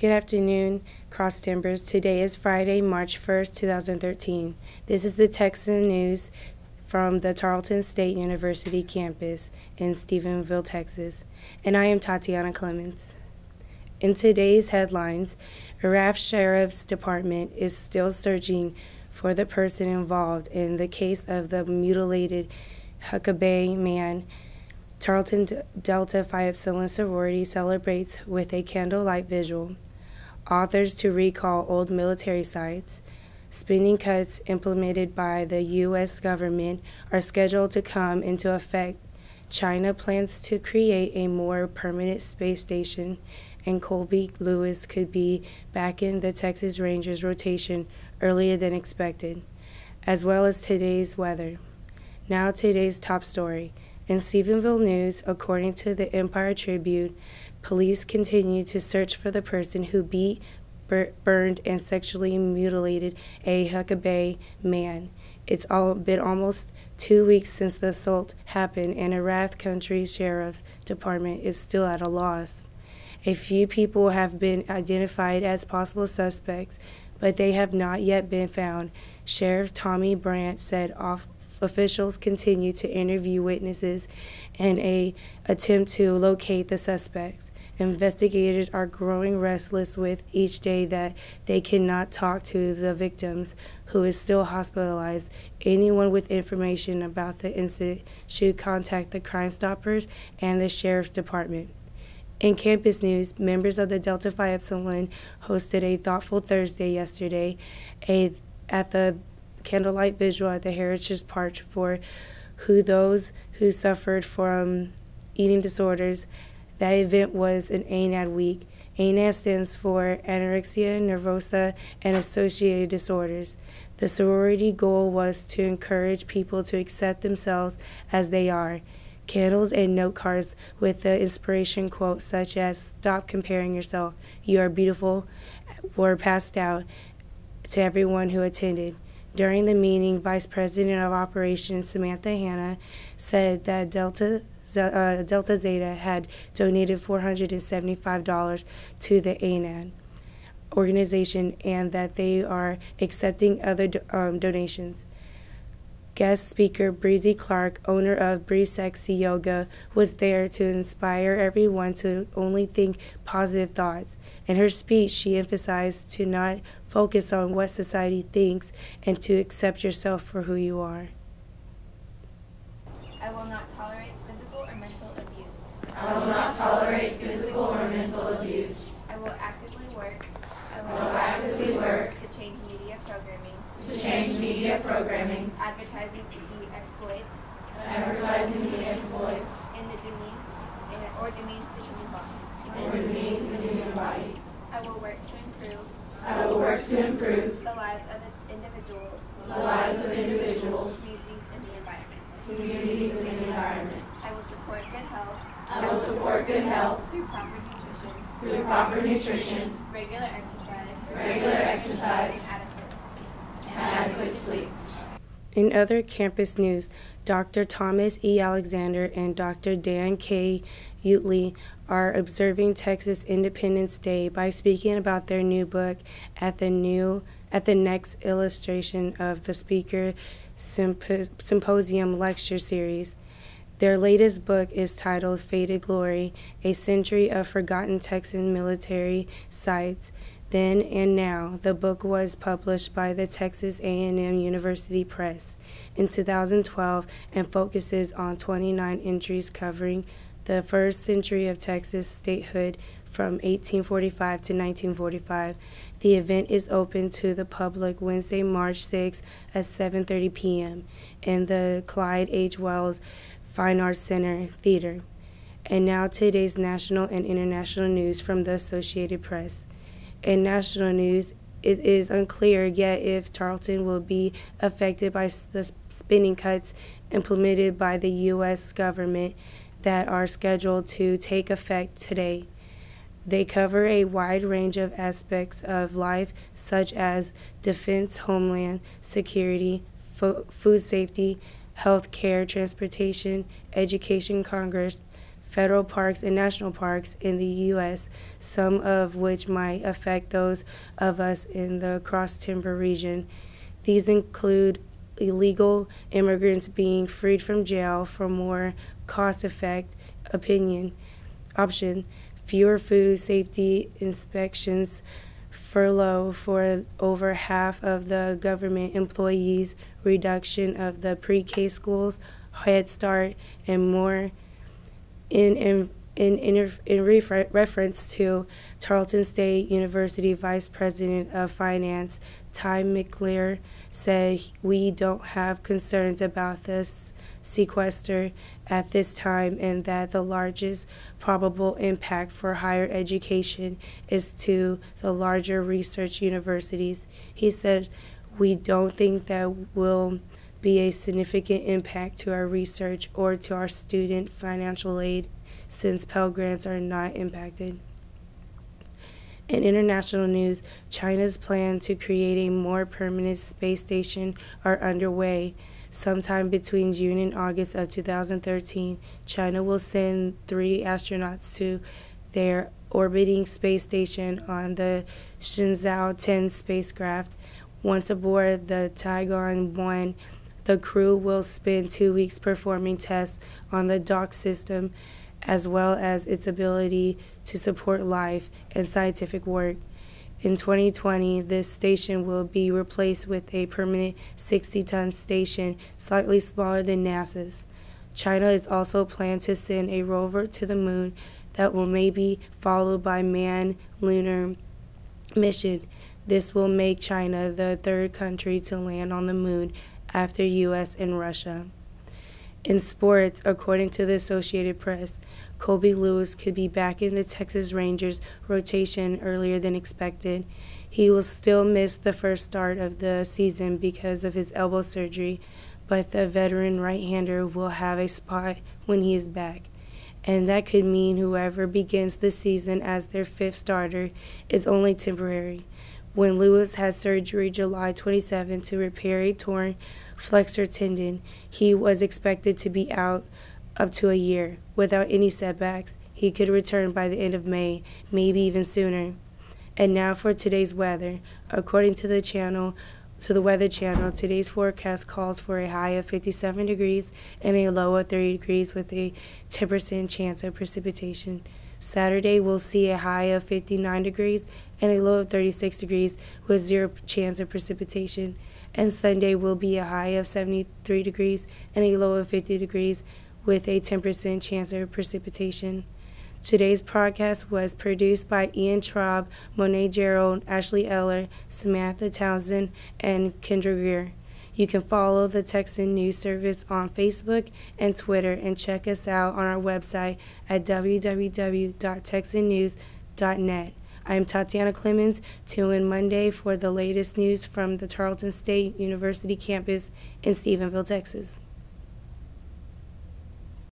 Good afternoon, Cross Timbers. Today is Friday, March 1st, 2013. This is the Texan News from the Tarleton State University campus in Stephenville, Texas, and I am Tatianna Clemons. In today's headlines, Iraq Sheriff's Department is still searching for the person involved in the case of the mutilated Huckabee man. Tarleton Delta Phi Epsilon sorority celebrates with a candlelight vigil. Authors to recall old military sites. Spending cuts implemented by the U.S. government are scheduled to come into effect. China plans to create a more permanent space station, and Colby Lewis could be back in the Texas Rangers rotation earlier than expected, as well as today's weather. Now today's top story. In Stephenville news, according to the Empire-Tribune, police continue to search for the person who beat, burned, and sexually mutilated a Huckabee man. It's been almost 2 weeks since the assault happened, and Iraq County Sheriff's Department is still at a loss. A few people have been identified as possible suspects, but they have not yet been found. Sheriff Tommy Brandt said officials continue to interview witnesses in an attempt to locate the suspects. Investigators are growing restless with each day that they cannot talk to the victims, who is still hospitalized. Anyone with information about the incident should contact the Crime Stoppers and the Sheriff's Department. In campus news, members of the Delta Phi Epsilon hosted a thoughtful Thursday yesterday at the candlelight vigil at the Heritage Park for those who suffered from eating disorders. That event was an ANAD week. ANAD stands for anorexia nervosa and associated disorders. The sorority goal was to encourage people to accept themselves as they are. Candles and note cards with the inspiration quotes such as "Stop comparing yourself, you are beautiful" were passed out to everyone who attended. During the meeting, Vice President of Operations Samantha Hanna said that Delta Zeta had donated $475 to the ANAD organization and that they are accepting other donations. Guest speaker Breezy Clark, owner of Bree Sexy Yoga, was there to inspire everyone to only think positive thoughts. In her speech, she emphasized to not focus on what society thinks and to accept yourself for who you are. I will not tolerate physical or mental abuse. I will not tolerate physical or mental abuse. I will actively work. To change media programming. Advertising the exploits. And demeans the human body. I will work to improve. The lives of individuals. Communities and the environment. I will support good health. Through proper nutrition. Regular exercise. And adequate sleep. In other campus news, Dr. Thomas E. Alexander and Dr. Dan K. Utley are observing Texas Independence Day by speaking about their new book at the next illustration of the Speaker Symposium Lecture Series. Their latest book is titled Faded Glory, A Century of Forgotten Texan Military Sites, Then and Now. The book was published by the Texas A&M University Press in 2012 and focuses on 29 entries covering the first century of Texas statehood from 1845 to 1945. The event is open to the public Wednesday, March 6 at 7:30 p.m. in the Clyde H. Wells Fine Arts Center Theater. And now today's national and international news from the Associated Press. In national news, it is unclear yet if Tarleton will be affected by the spending cuts implemented by the U.S. government that are scheduled to take effect today. They cover a wide range of aspects of life, such as defense, homeland security, food safety, health care, transportation, education, Congress, federal parks and national parks in the U.S., some of which might affect those of us in the cross-timber region. These include illegal immigrants being freed from jail for more cost-effective option, fewer food safety inspections, furlough for over half of the government employees, reduction of the pre-K schools, Head Start, and more. In reference to Tarleton State University Vice President of Finance, Ty McClure, said, "We don't have concerns about this sequester at this time, and that the largest probable impact for higher education is to the larger research universities." He said, "We don't think that will be a significant impact to our research or to our student financial aid, since Pell Grants are not impacted." In international news, China's plan to create a more permanent space station are underway. Sometime between June and August of 2013, China will send 3 astronauts to their orbiting space station on the Shenzhou 10 spacecraft. Once aboard the Tiangong 1, the crew will spend 2 weeks performing tests on the dock system, as well as its ability to support life and scientific work. In 2020, this station will be replaced with a permanent 60-ton station, slightly smaller than NASA's. China is also planned to send a rover to the moon that will maybe followed by manned lunar mission. This will make China the 3rd country to land on the moon after U.S. and Russia. In sports, according to the Associated Press, Kobe Lewis could be back in the Texas Rangers rotation earlier than expected. He will still miss the first start of the season because of his elbow surgery, but the veteran right-hander will have a spot when he is back. And that could mean whoever begins the season as their 5th starter is only temporary. When Lewis had surgery July 27 to repair a torn flexor tendon, he was expected to be out up to a year. Without any setbacks, he could return by the end of May, maybe even sooner. And now for today's weather. According to the Weather Channel, today's forecast calls for a high of 57 degrees and a low of 30 degrees with a 10% chance of precipitation. Saturday will see a high of 59 degrees and a low of 36 degrees with 0 chance of precipitation. And Sunday will be a high of 73 degrees and a low of 50 degrees with a 10% chance of precipitation. Today's podcast was produced by Ian Traub, Monet Gerald, Ashley Eller, Samantha Townsend, and Kendra Greer. You can follow the Texan News Service on Facebook and Twitter, and check us out on our website at www.texannews.net. I am Tatianna Clemons. Tune in Monday for the latest news from the Tarleton State University campus in Stephenville, Texas.